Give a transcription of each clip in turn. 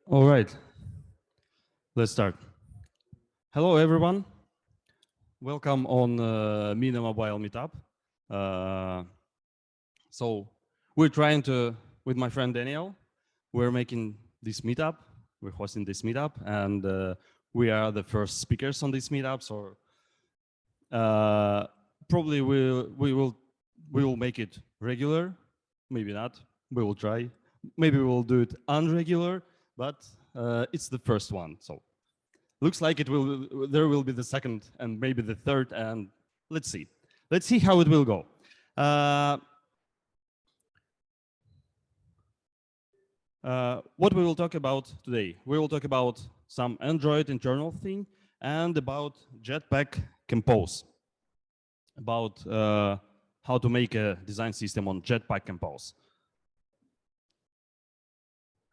All right, let's start. Hello, everyone. Welcome on Mena Mobile Meetup. Uh, so we're trying to, with my friend Daniel, we're making this meetup. We're hosting this meetup, and we are the first speakers on this meetup. So probably we will make it regular. Maybe not. We will try. Maybe we'll do it unregular, but it's the first one. So looks like there will be the second and maybe the third, and let's see how it will go. What we will talk about today, we will talk about some Android internal thing and about Jetpack Compose, about how to make a design system on Jetpack Compose.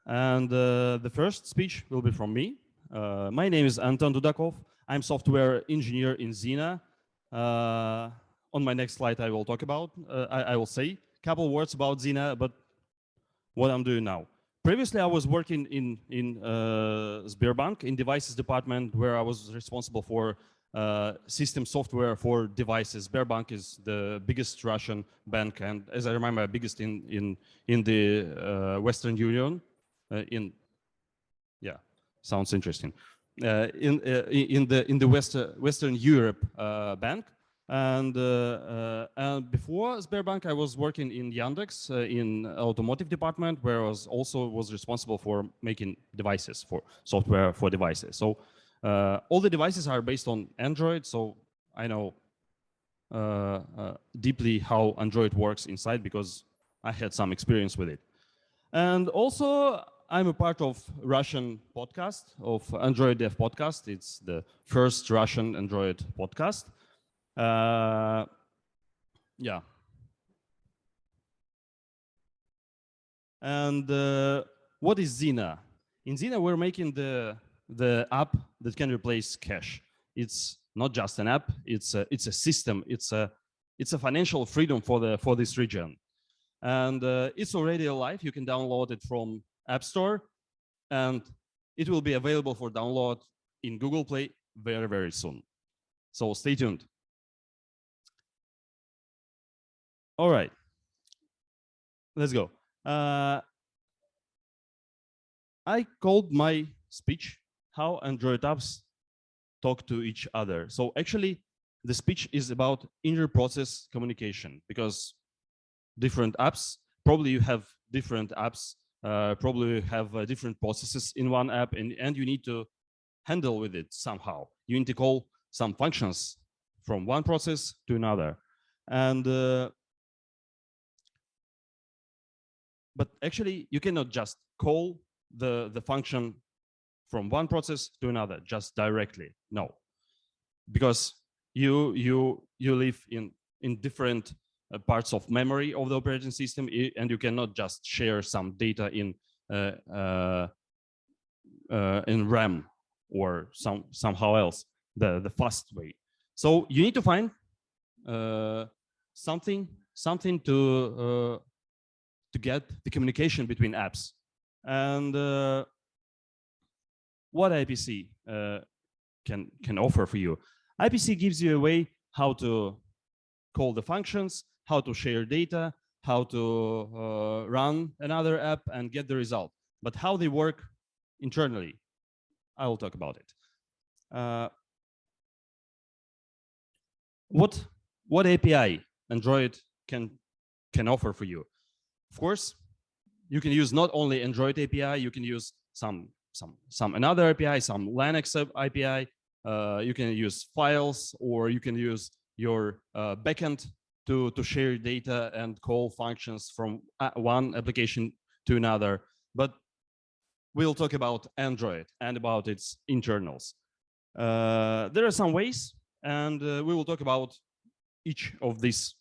And the first speech will be from me. My name is Anton Dudakov. I'm software engineer in Zena. On my next slide, I will talk about, I will say a couple words about Zena, but what I'm doing now. Previously, I was working in Sberbank in devices department, where I was responsible for system software for devices. Sberbank is the biggest Russian bank, and as I remember, biggest in the Western Union. Yeah, sounds interesting. In the Western Europe bank, and before Sberbank, I was working in Yandex in automotive department, where I was responsible for making devices, for software for devices. So all the devices are based on Android, so I know deeply how Android works inside because I had some experience with it. And also, I'm a part of Russian podcast, of Android Dev podcast. It's the first Russian Android podcast. Yeah. And what is Zena? In Zena, we're making the app that can replace cash. It's not just an app. It's a system. It's a financial freedom for this region. And it's already alive. You can download it from App Store, and it will be available for download in Google Play very, very soon. So stay tuned. All right, let's go. I called my speech "How Android apps talk to each other." So actually, the speech is about inter-process communication, because different apps, probably you have different apps, probably have different processes in one app, and you need to handle with it somehow. You need to call some functions from one process to another. And but actually, you cannot just call the function from one process to another just directly. No, because you live in different parts of memory of the operating system, and you cannot just share some data in RAM or somehow else the fast way. So you need to find something to get the communication between apps. And what IPC can offer for you? IPC gives you a way how to call the functions, how to share data, how to run another app and get the result. But how they work internally, I will talk about it. What API Android can offer for you? Of course, you can use not only Android API, you can use some another API, some Linux API. You can use files, or you can use your backend to share data and call functions from one application to another. But we'll talk about Android and about its internals. There are some ways, and we will talk about each of these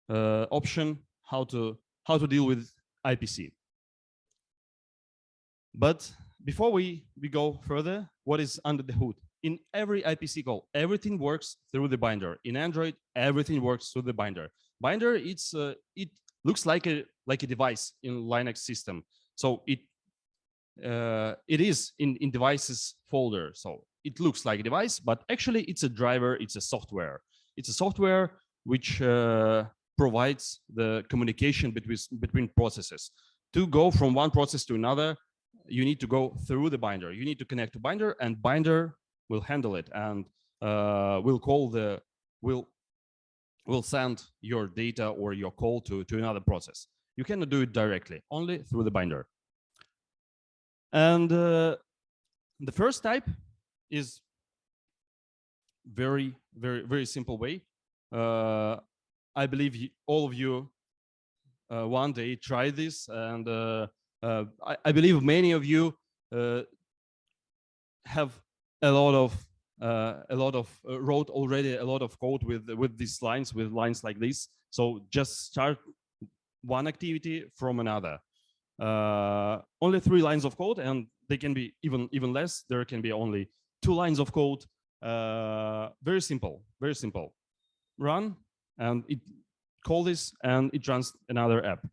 option, how to deal with IPC. But before we go further, what is under the hood? In every IPC call, everything works through the binder. In Android, everything works through the binder. Binder, it looks like a device in Linux system. So it is in devices folder. So it looks like a device, but actually it's a driver, it's a software. It's a software which provides the communication between processes. To go from one process to another, you need to go through the binder. You need to connect to binder, and binder will handle it and will send your data or your call to another process. You cannot do it directly, only through the binder. And the first type is very simple way. I believe all of you one day try this, and I believe many of you have a lot of wrote already a lot of code with these lines, with lines like this. So just start one activity from another. Only 3 lines of code, and they can be even less. There can be only 2 lines of code. Very simple, very simple. Run, and it call this, and it runs another app,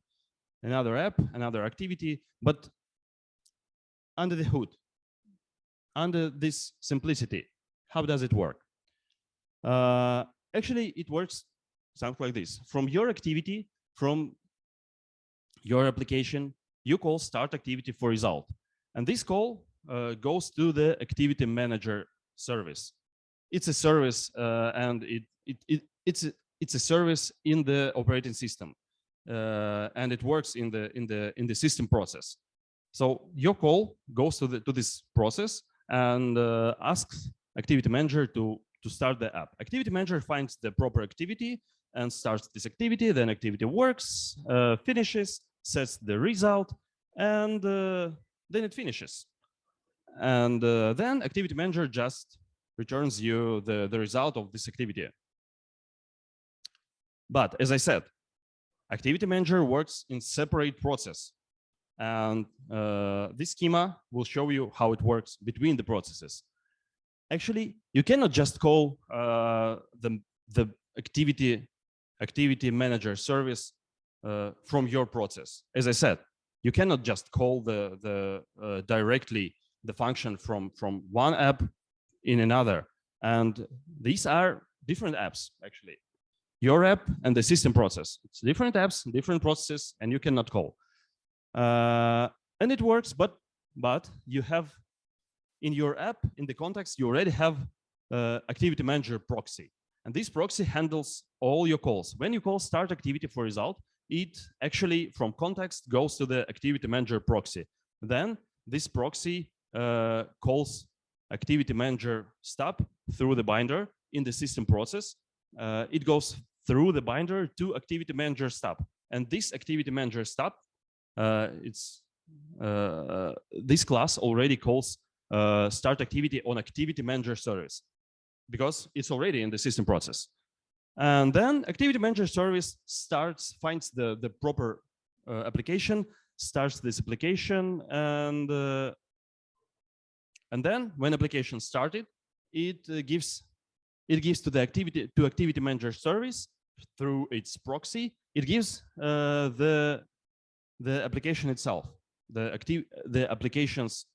another activity. But under the hood, under this simplicity, how does it work? Actually, it works something like this. From your activity, from your application, you call start activity for result. And this call goes to the activity manager service. It's a service, and it's a service in the operating system, and it works in the system process. So your call goes to this process and asks activity manager to start the app. Activity manager finds the proper activity and starts this activity. Then activity works, finishes, sets the result, and then it finishes. And then activity manager just returns you the result of this activity. But as I said, activity manager works in separate process. And this schema will show you how it works between the processes. Actually, you cannot just call the activity manager service from your process. As I said, you cannot just call directly the function from one app in another. And these are different apps, actually. Your app and the system process. It's different apps, different processes, and you cannot call. And it works, but you have in your app, in the context, you already have activity manager proxy. And this proxy handles all your calls. When you call start activity for result, it actually from context goes to the activity manager proxy. Then this proxy calls activity manager stop through the binder in the system process. It goes through the binder to activity manager stop. And this activity manager stop, this class already calls start activity on activity manager service because it's already in the system process. And then activity manager service finds the proper application, starts this application, and then when application started, it gives to the activity manager service through its proxy. It gives the application itself, the application's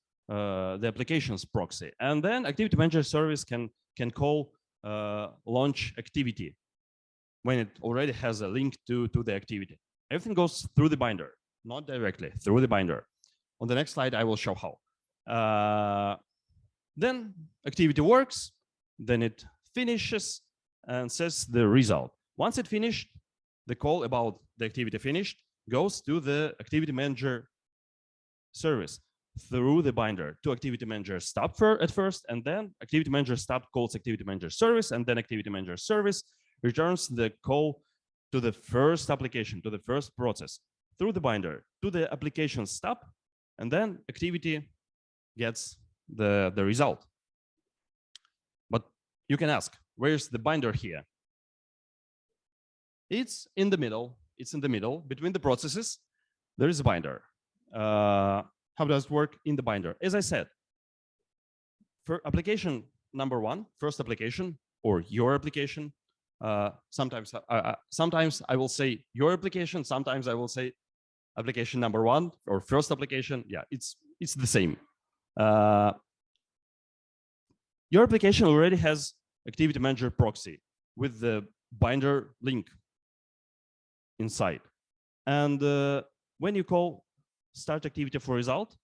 proxy, and then activity manager service can call launch activity when it already has a link to the activity. Everything goes through the binder, not directly through the binder. On the next slide, I will show how. Then activity works, then it finishes and says the result. Once it finished, the call about the activity finished goes to the activity manager service through the binder to activity manager stop at first, and then activity manager stop calls activity manager service, and then activity manager service returns the call to the first application, to the first process through the binder to the application stop, and then activity gets the result. But you can ask, where's the binder here? It's in the middle. It's in the middle between the processes. There is a binder. How does it work in the binder? As I said, for application number 1, first application or your application, sometimes I will say your application, sometimes I will say application number 1 or first application. Yeah, it's it's the same. Your application already has activity manager proxy with the binder link inside. And when you call start activity for result,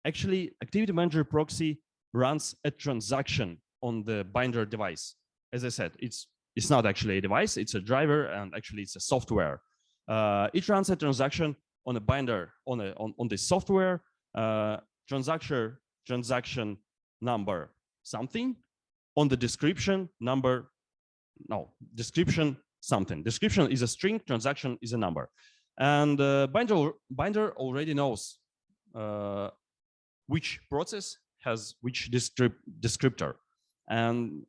actually activity manager proxy runs a transaction on the binder device. As I said, it's not actually a device, it's a driver, and actually it's a software. It runs a transaction on a binder on the software, transaction number something, on the description number, no, description something. Description is a string, transaction is a number. And binder already knows which process has which descriptor. And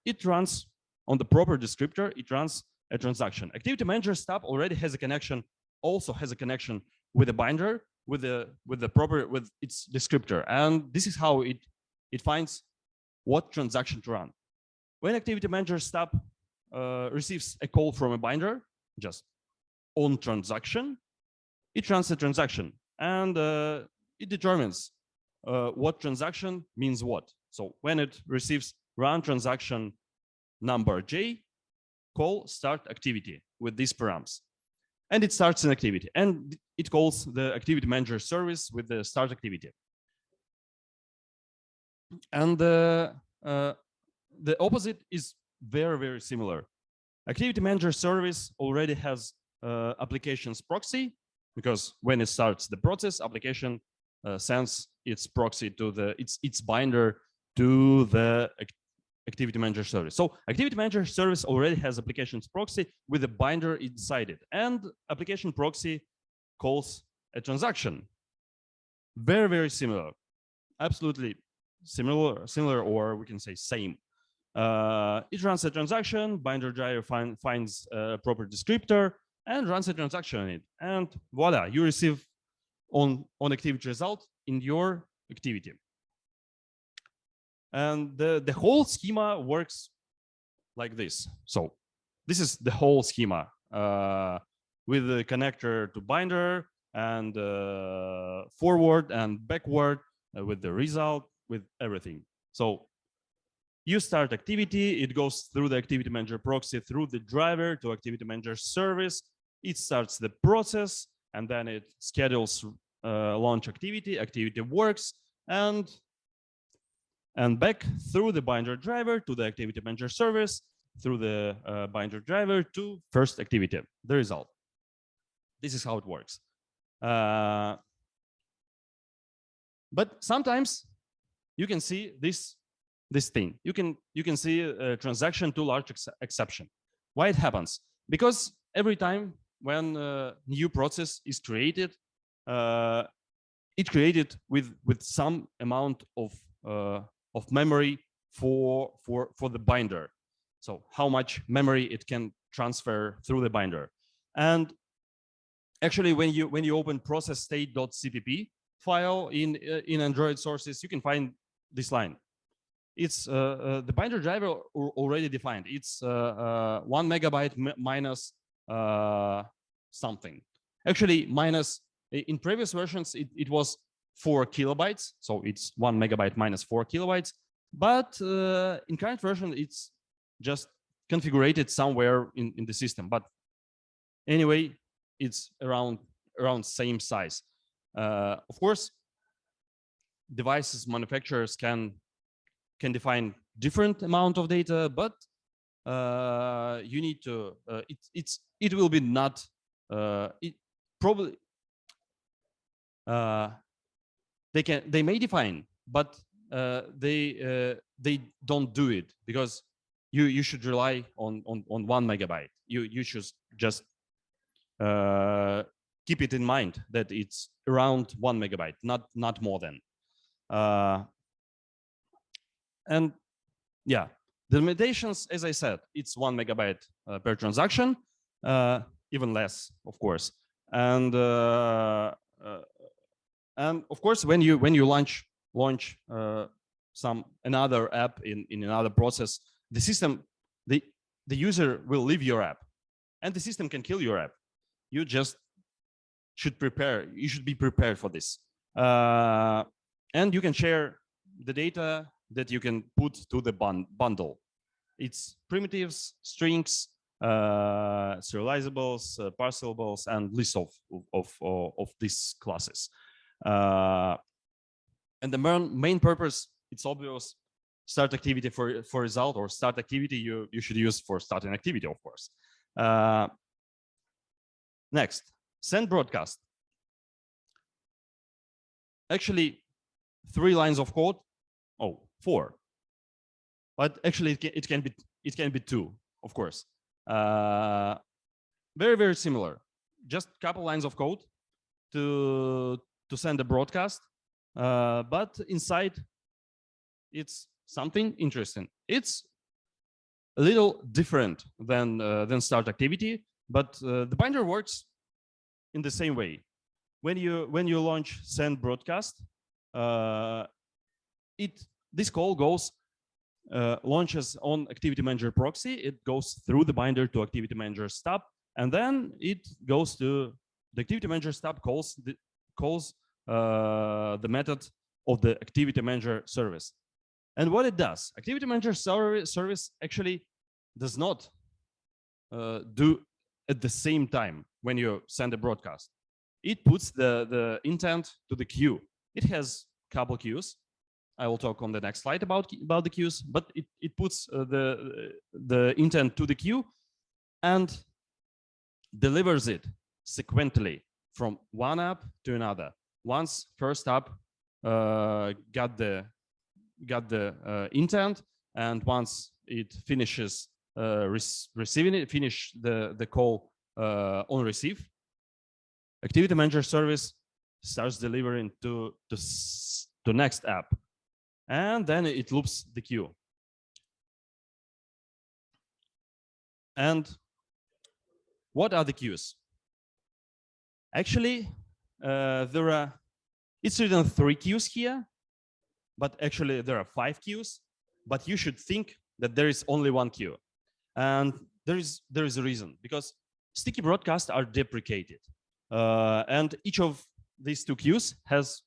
it runs on the proper descriptor, it runs a transaction. Activity manager stub already has a connection, also has a connection with the binder, with its descriptor. And this is how it finds what transaction to run. When activity manager stub receives a call from a binder, just on transaction, it runs a transaction, and it determines what transaction means what. So when it receives run transaction number J, call start activity with these params, and it starts an activity, and it calls the activity manager service with the start activity. And the opposite is very, very similar. Activity manager service already has applications proxy, because when it starts the process, application sends its proxy to its binder to the activity manager service. So activity manager service already has applications proxy with a binder inside it, and application proxy calls a transaction. Very, very similar, absolutely similar, or we can say same. It runs a transaction, binder driver finds a proper descriptor and runs a transaction on it, and voila, you receive on activity result in your activity. And the whole schema works like this. So this is the whole schema with the connector to binder, and forward and backward with the result, with everything. So you start activity, it goes through the activity manager proxy, through the driver to activity manager service. It starts the process, and then it schedules launch activity, activity works, and back through the binder driver to the activity manager service, through the binder driver to first activity, the result. This is how it works. But sometimes you can see this thing. You can see a transaction to large exception. Why it happens? Because every time when a new process is created, it created with some amount of memory for the binder. So how much memory it can transfer through the binder. And actually, when you open process state.cpp file in Android sources, you can find this line. It's the binder driver already defined. It's 1 megabyte minus something. Actually, minus in previous versions it was 4 kilobytes, so it's 1 megabyte minus 4 kilobytes. But in current version, it's just configured somewhere in the system. But anyway, it's around same size. Of course, devices manufacturers can define different amount of data, but you need to it will be not it probably they may define, but they don't do it, because you should rely on 1 megabyte. You should just keep it in mind that it's around 1 megabyte, not more than. And yeah, the limitations, as I said, it's 1 megabyte per transaction, even less, of course. And of course, when you launch another app in another process, the system, the user will leave your app, and the system can kill your app. You just should prepare. You should be prepared for this. And you can share the data that you can put to the bundle. It's primitives, strings, serializables, parsellables, and lists of these classes. And the main purpose, it's obvious, start activity for result, or start activity you should use for starting activity, of course. Next, send broadcast. Actually, 3 lines of code. Oh, 4. But actually, it can be 2, of course. Very similar. Just a couple lines of code to send a broadcast. But inside, it's something interesting. It's a little different than start activity, but the binder works in the same way. When you launch send broadcast, this call goes launches on Activity Manager proxy. It goes through the binder to Activity Manager stub, and then it goes to the Activity Manager stub calls the method of the Activity Manager service. And what it does, Activity Manager service actually does not do at the same time when you send a broadcast. It puts the intent to the queue. It has a couple queues. I will talk on the next slide about the queues, but it puts the intent to the queue and delivers it sequentially from one app to another. Once first app got the intent, and once it finishes receiving it, finish the call on receive, Activity Manager service starts delivering to next app, and then it loops the queue. And what are the queues? Actually, it's written 3 queues here, but actually there are 5 queues. But you should think that there is only 1 queue, and there is a reason, because sticky broadcasts are deprecated, and each of these 2 queues has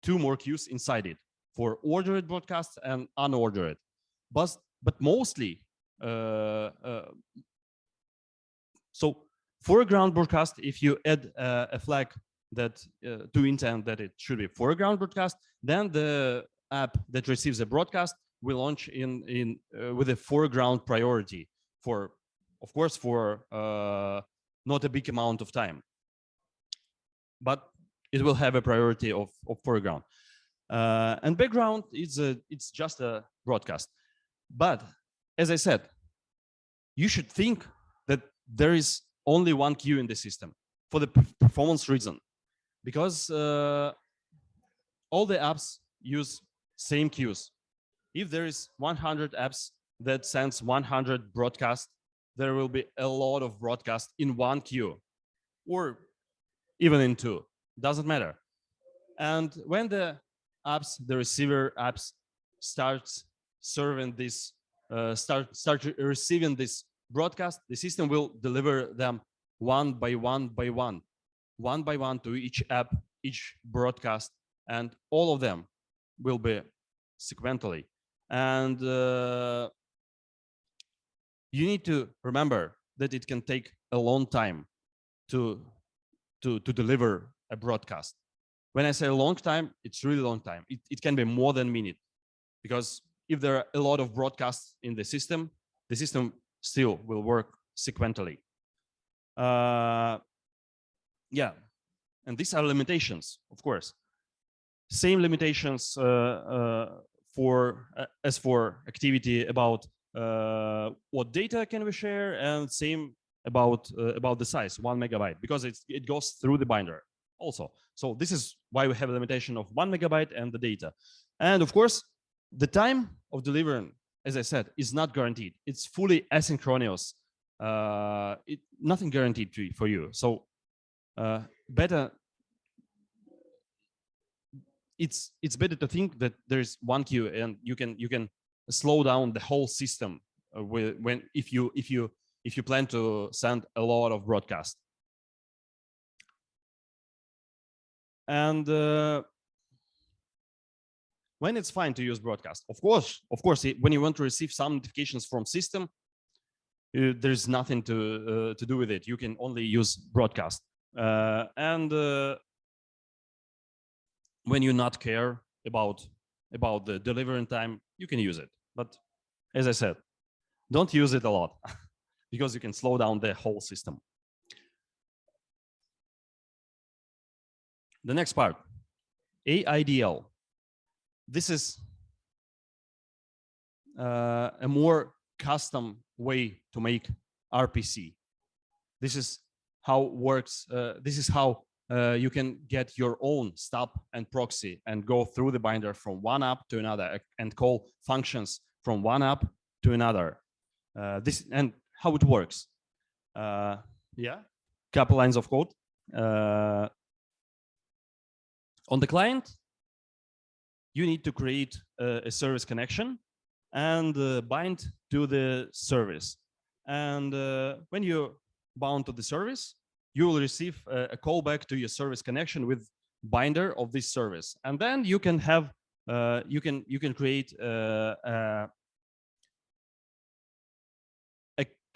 2 more queues inside it for ordered broadcasts and unordered. But mostly, so foreground broadcast, if you add a flag that to intent that it should be foreground broadcast, then the app that receives a broadcast will launch in with a foreground priority for, of course, for not a big amount of time, but it will have a priority of foreground. And background it's just a broadcast. But as I said, you should think that there is only 1 queue in the system for the performance reason, because all the apps use same queues. If there is 100 apps that sends 100 broadcasts, there will be a lot of broadcasts in 1 queue, or even in 2, doesn't matter. And when the receiver apps starts serving this, start receiving this broadcast, the system will deliver them one by one to each app, each broadcast, and all of them will be sequentially. And you need to remember that it can take a long time to deliver a broadcast. When I say a long time, it's really long time. It can be more than a minute, because if there are a lot of broadcasts in the system still will work sequentially. Yeah, and these are limitations, of course. Same limitations as for activity about what data can we share, and same about the size, 1 megabyte, because it goes through the binder also. So this is why we have a limitation of 1 megabyte and the data. And of course, the time of delivering, as I said, is not guaranteed. It's fully asynchronous. Nothing guaranteed for you. So better. It's better to think that there's 1 queue, and you can slow down the whole system if you plan to send a lot of broadcasts. And when it's fine to use broadcast. Of course, when you want to receive some notifications from system, there's nothing to do with it. You can only use broadcast. And when you not care about the delivery time, you can use it. But as I said, don't use it a lot because you can slow down the whole system. The next part, AIDL. This is a more custom way to make RPC. This is how it works. This is how you can get your own stub and proxy and go through the binder from one app to another and call functions from one app to another. This and how it works. Yeah, couple lines of code. On the client, you need to create a service connection and bind to the service. And when you bound to the service, you will receive a callback to your service connection with binder of this service. And then you can have you can create a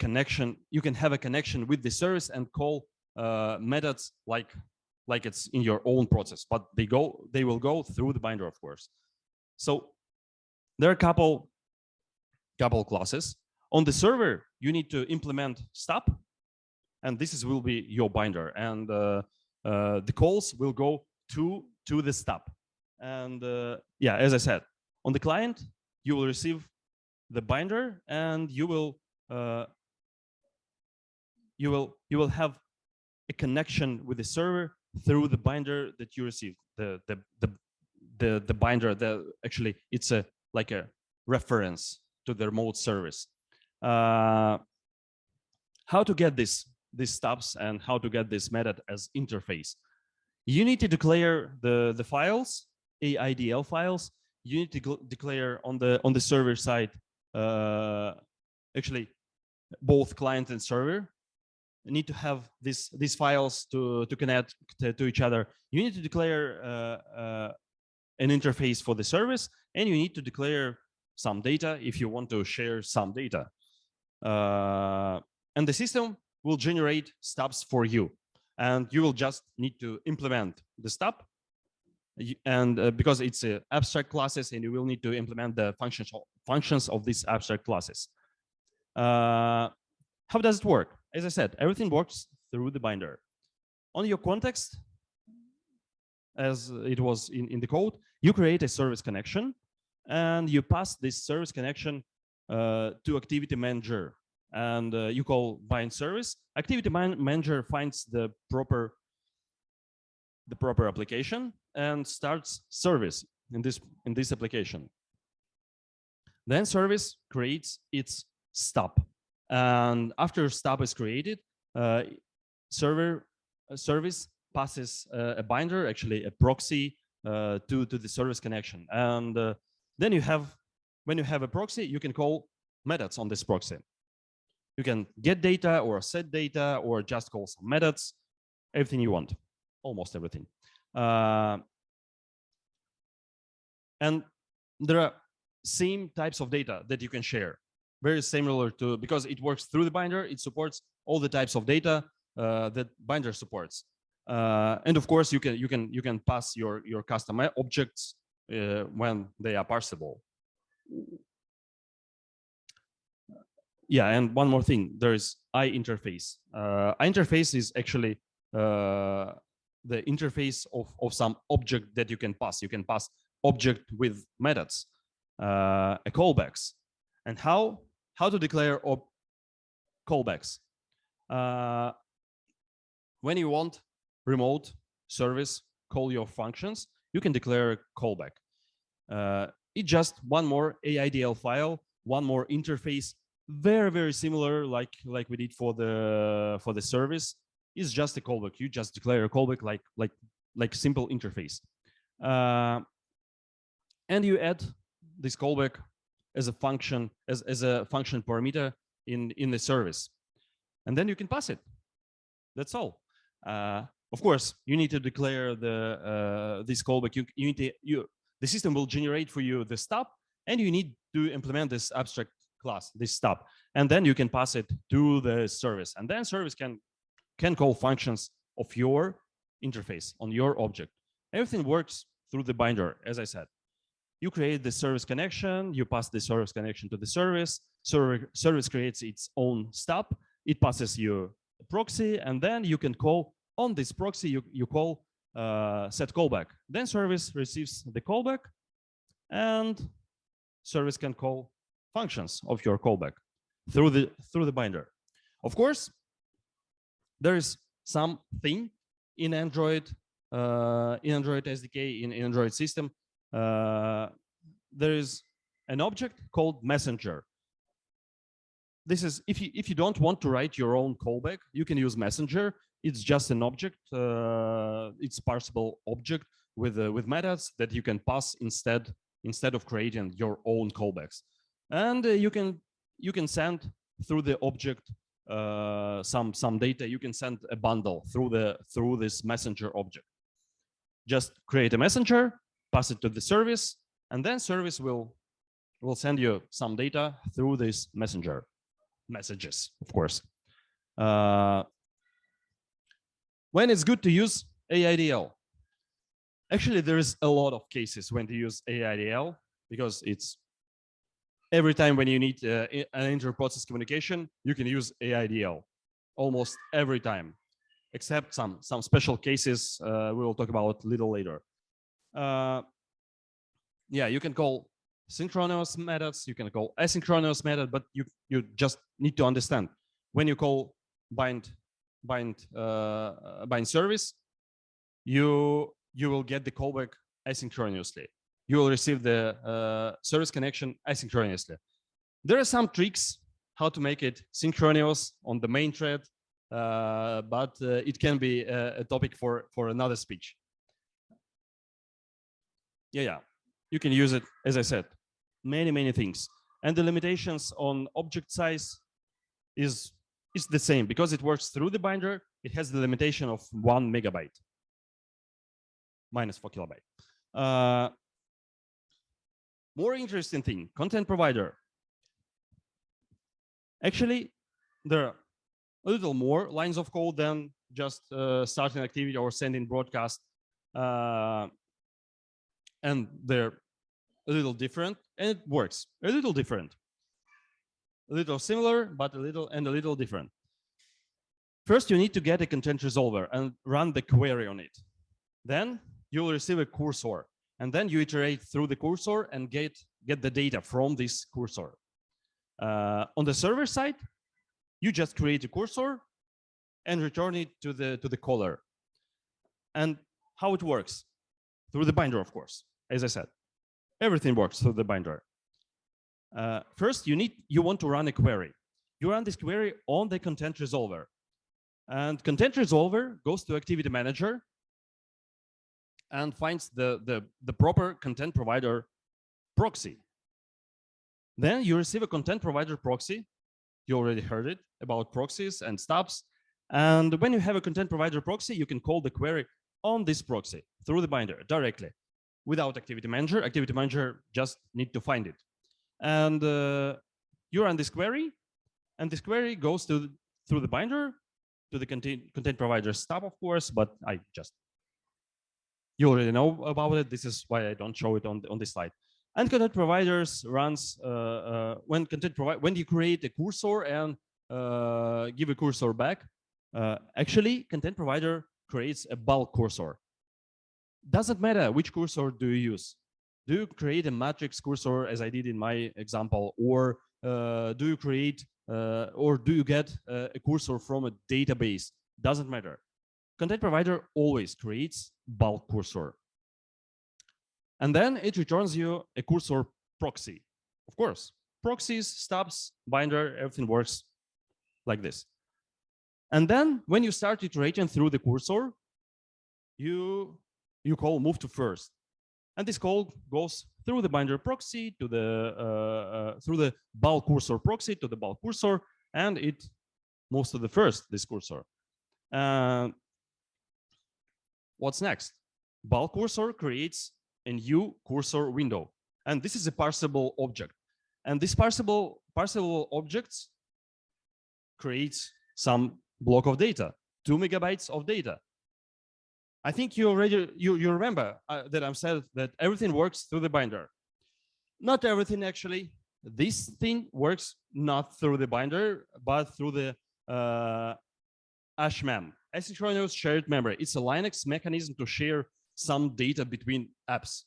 connection. You can have a connection with the service and call methods like it's in your own process, but they will go through the binder, of course. So there are a couple classes. On the server, you need to implement stub, and this will be your binder, and the calls will go to the stub. And yeah, as I said, on the client, you will receive the binder, and you will have a connection with the server through the binder that you received. The binder that actually it's like a reference to the remote service. How to get these stubs and how to get this method as interface? You need to declare the files, AIDL files. You need to declare on the server side actually both client and server. You need to have these files to connect to each other. You need to declare an interface for the service, and you need to declare some data if you want to share some data. And the system will generate stubs for you, and you will just need to implement the stub. And because it's abstract classes, and you will need to implement the functions of these abstract classes. How does it work? As I said, everything works through the binder. On your context, as it was in the code, you create a service connection, and you pass this service connection to activity manager, and you call bind service. Activity manager finds the proper application and starts service in this application. Then service creates its stub, and after stub is created, service passes a binder, actually a proxy, to the service connection. And then when you have a proxy, you can call methods on this proxy. You can get data or set data or just call some methods, everything you want, almost everything. And there are same types of data that you can share, very similar to, because it works through the binder, it supports all the types of data that binder supports. And of course, you can pass your custom objects when they are parsable. Yeah, and one more thing, there is interface. Interface is actually the interface of some object that you can pass. You can pass object with methods, callbacks. And how to declare callbacks? When you want remote service call your functions, you can declare a callback. It's just one more AIDL file, one more interface, very similar like we did for the service. It's just a callback. You just declare a callback like simple interface, and you add this callback as a function as a function parameter in the service, and then you can pass it. That's all. Of course, you need to declare this callback. the system will generate for you the stub, and you need to implement this abstract class, this stub, and then you can pass it to the service, and then service can call functions of your interface on your object. Everything works through the binder, as I said. You create the service connection, you pass the service connection to the service, service creates its own stub, it passes you a proxy, and then you can call on this proxy, you call set callback. Then service receives the callback, and service can call functions of your callback through the binder. Of course, there is something in Android SDK, in Android system. There is an object called messenger. This is if you don't want to write your own callback, you can use messenger. It's just an object. It's parsable object with methods that you can pass instead of creating your own callbacks. And you can send through the object some data. You can send a bundle through this messenger object. Just create a messenger, pass it to the service, and then service will send you some data through this messenger messages, of course. When it's good to use AIDL? Actually, there is a lot of cases when to use AIDL, because it's every time when you need an inter-process communication, you can use AIDL almost every time, except some special cases we will talk about a little later. Yeah, you can call synchronous methods, you can call asynchronous method, but you just need to understand when you call bind service, you will get the callback asynchronously. You will receive the service connection asynchronously. There are some tricks how to make it synchronous on the main thread, but it can be a topic for another speech. Yeah, you can use it, as I said, many things. And the limitations on object size is the same, because it works through the binder. It has the limitation of 1 megabyte, minus 4 kilobyte. More interesting thing, content provider. Actually, there are a little more lines of code than just starting activity or sending broadcast. And they're a little different, and it works a little different. A little similar, but a little different. First, you need to get a content resolver and run the query on it. Then you will receive a cursor, and then you iterate through the cursor and get the data from this cursor. On the server side, you just create a cursor and return it to the caller. And how it works? Through the binder, of course. As I said, everything works through the binder. First, you want to run a query. You run this query on the content resolver, and content resolver goes to activity manager and finds the proper content provider proxy. Then you receive a content provider proxy. You already heard it about proxies and stubs. And when you have a content provider proxy, you can call the query on this proxy through the binder directly, without activity manager. Activity manager just need to find it. And you run this query, and this query goes through the binder to the content provider stub, of course, but you already know about it. This is why I don't show it on this slide. And content providers runs when you create a cursor and give a cursor back. Actually, content provider creates a bulk cursor. Doesn't matter which cursor do you use. Do you create a matrix cursor, as I did in my example, or do you create or do you get a cursor from a database? Doesn't matter. Content provider always creates bulk cursor. And then it returns you a cursor proxy. Of course, proxies, stubs, binder, everything works like this. And then when you start iterating through the cursor, you call move to first. And this call goes through the binder proxy to through the bulk cursor proxy to the bulk cursor, and it moves to the first, this cursor. What's next? Bulk cursor creates a new cursor window. And this is a parsable object. And this parsable objects creates some block of data, 2 megabytes of data. I think you already you remember that I've said that everything works through the binder. Not everything actually. This thing works not through the binder, but through the HMEM, asynchronous shared memory. It's a Linux mechanism to share some data between apps.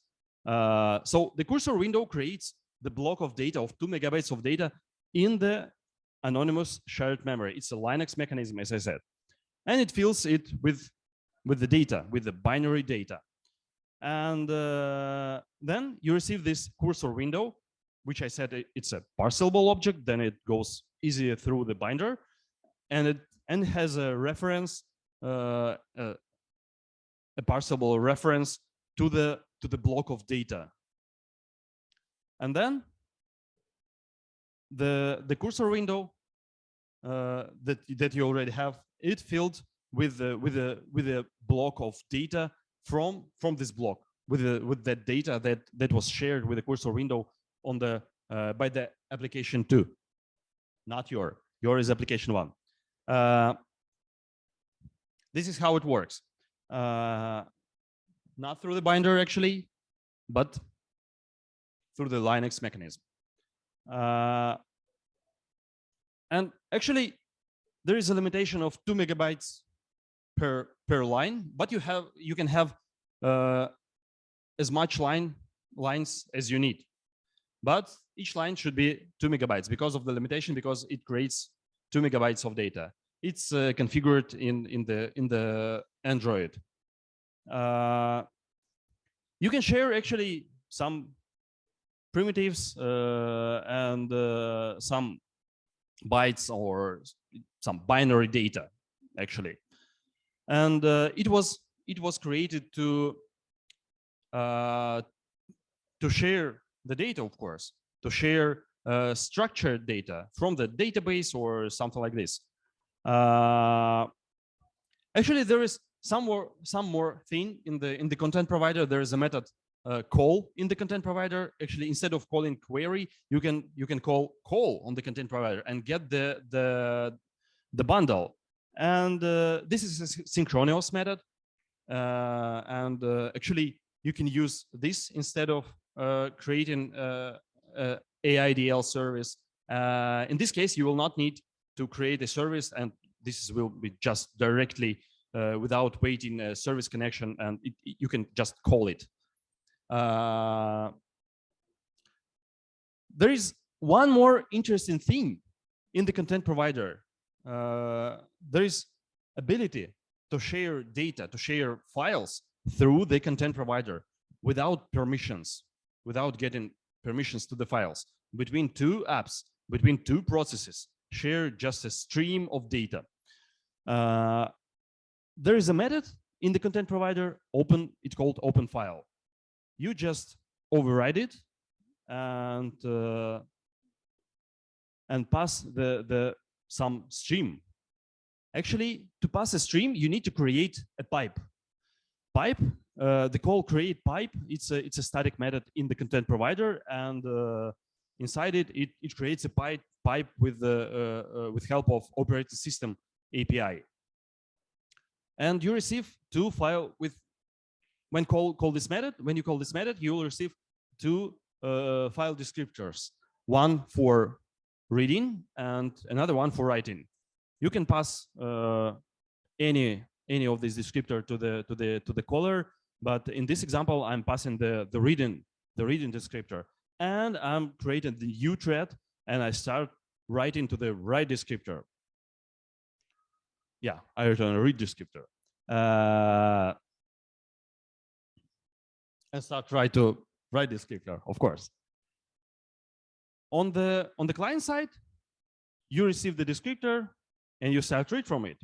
So the cursor window creates the block of data of 2 megabytes of data in the anonymous shared memory. It's a Linux mechanism, as I said, and it fills it with the data, with the binary data. And then you receive this cursor window, which I said it's a parsable object. Then it goes easier through the binder, and it has a reference, a parsable reference to the block of data. And then the cursor window that you already have, it filled with a block of data from this block, with that data that was shared with the cursor window on the by the application 2, not your is application 1. This is how it works. Not through the binder actually, but through the Linux mechanism. And actually, there is a limitation of 2 megabytes per line, but you can have as much lines as you need. But each line should be 2 megabytes because of the limitation, because it creates 2 megabytes of data. It's configured in the Android. You can share actually some primitives and some bytes or some binary data actually, and it was created to share the data, of course, to share structured data from the database or something like this. Actually, there is some more thing in the content provider. There is a method call in the content provider. Actually, instead of calling query, you can call on the content provider and get the bundle. And this is a synchronous method. And actually, you can use this instead of creating AIDL service. In this case, you will not need to create a service, and this will be just directly without waiting a service connection, and you can just call it. There is one more interesting thing in the content provider. There is ability to share data, to share files through the content provider without permissions, without getting permissions to the files. Between two apps, between two processes, share just a stream of data. There is a method in the content provider, it's called open file. You just override it and pass some stream. Actually, to pass a stream, you need to create a pipe. The call create pipe, it's a static method in the content provider, and inside it creates a pipe with help of operating system API. And you receive two file with when you call this method, you will receive two file descriptors, one for reading and another one for writing. You can pass any of these descriptor to the caller, but in this example, I'm passing the reading descriptor, and I'm creating the new thread, and I start writing to the write descriptor. Yeah, I return a read descriptor. And start try to write descriptor, of course. On the client side, you receive the descriptor and you start read from it.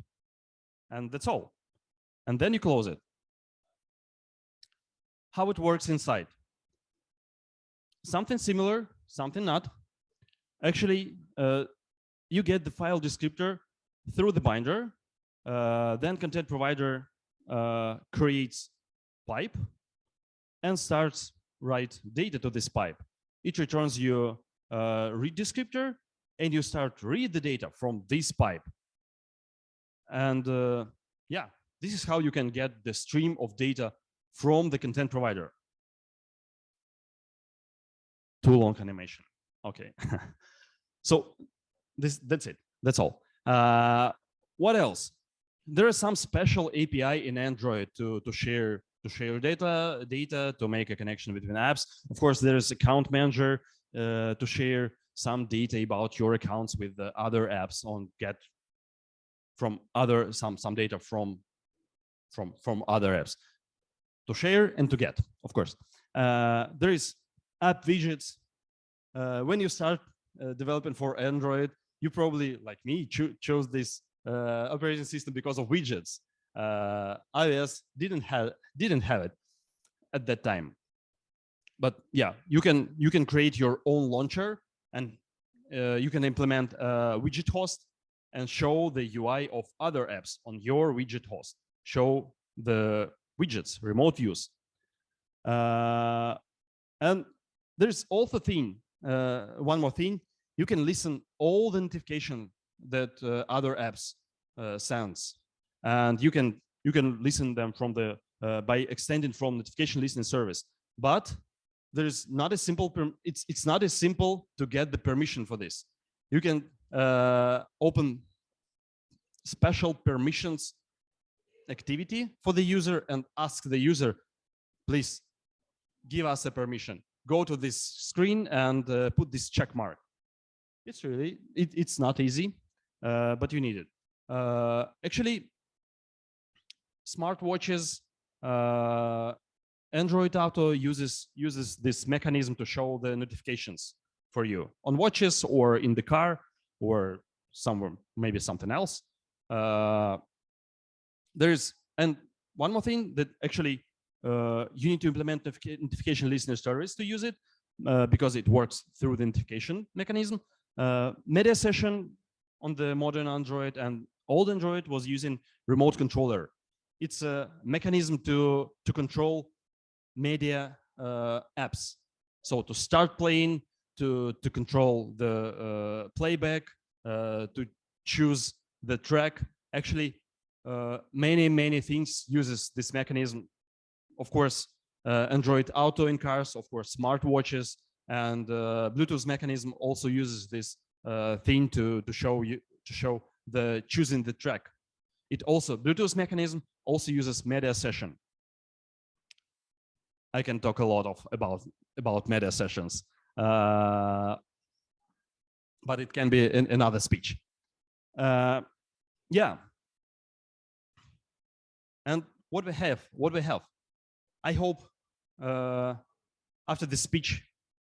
And that's all. And then you close it. How it works inside. Something similar, something not. Actually, you get the file descriptor through the binder. Then content provider creates pipe and starts write data to this pipe. It returns you read descriptor, and you start read the data from this pipe. And yeah, this is how you can get the stream of data from the content provider. Too long animation. Okay. So that's it. That's all. What else? There is some special API in Android to share data to make a connection between apps. Of course, there is account manager to share some data about your accounts with the other apps on get from other some data from other apps to share and to get. Of course, there is app widgets. When you start developing for Android, you probably, like me, chose this operating system because of widgets. iOS didn't have it at that time. But yeah, you can create your own launcher, and you can implement a widget host and show the UI of other apps on your widget host. Show the widgets, remote views. And there's also one more thing. You can listen all the notification that other apps sends, and you can listen them from the by extending from notification listening service. But there's not a simple it's not as simple to get the permission for this. You can open special permissions activity for the user and ask the user, please give us a permission. Go to this screen and put this check mark. It's really, it's not easy, but you need it. Actually, smartwatches, Android Auto uses this mechanism to show the notifications for you on watches or in the car or somewhere, maybe something else. There's, and one more thing that actually you need to implement notification listener service to use it because it works through the notification mechanism. Media session on the modern Android and old Android was using remote controller. It's a mechanism to control media apps. So to start playing, to control the playback, to choose the track. Actually, many things uses this mechanism. Of course, Android Auto in cars, of course, smartwatches, and Bluetooth mechanism also uses this thing to show the choosing the track. It also, Bluetooth mechanism also uses media session. I can talk a lot about media sessions, but it can be in another speech. Yeah. And what we have, I hope after this speech,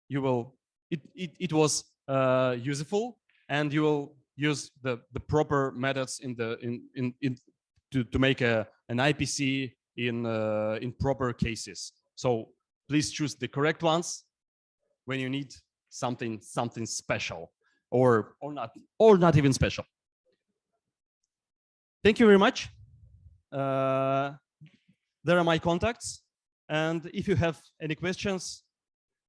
you will, it was useful, and you will use the proper methods to make an IPC in proper cases. So please choose the correct ones when you need something special, or not even special. Thank you very much. There are my contacts, and if you have any questions,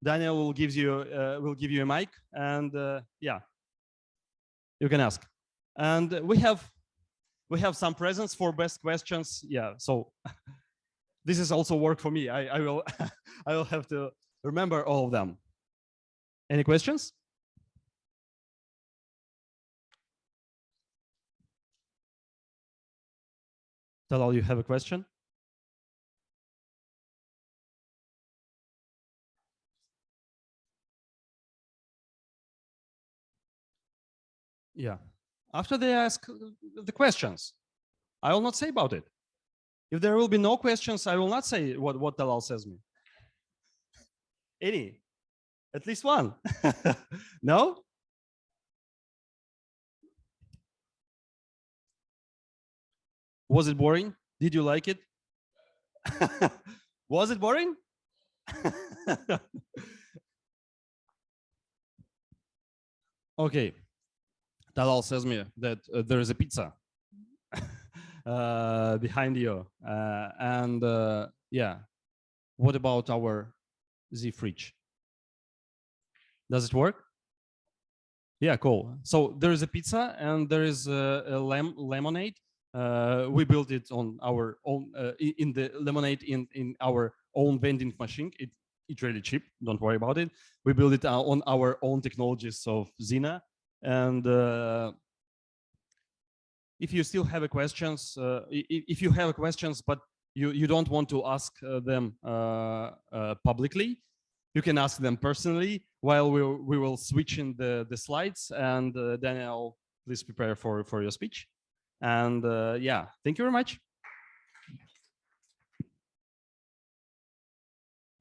Daniel will give you a mic, and yeah, you can ask. And we have some presents for best questions. Yeah, so this is also work for me. I will I will have to remember all of them. Any questions? Talal, you have a question? Yeah. After they ask the questions, I will not say about it. If there will be no questions, I will not say what Talal says me. Any? At least one? No? Was it boring? Did you like it? Was it boring? Okay. Talal says me that there is a pizza behind you, and yeah, what about our Z fridge? Does it work? Yeah, cool. So there is a pizza and there is a lemonade. We built it on our own, in the lemonade in our own vending machine. It's really cheap. Don't worry about it. We built it on our own technologies of Zena. And if you still have questions, if you have questions, but you don't want to ask them publicly, you can ask them personally while we will switch in the slides, and Daniel, please prepare for your speech. And yeah, thank you very much.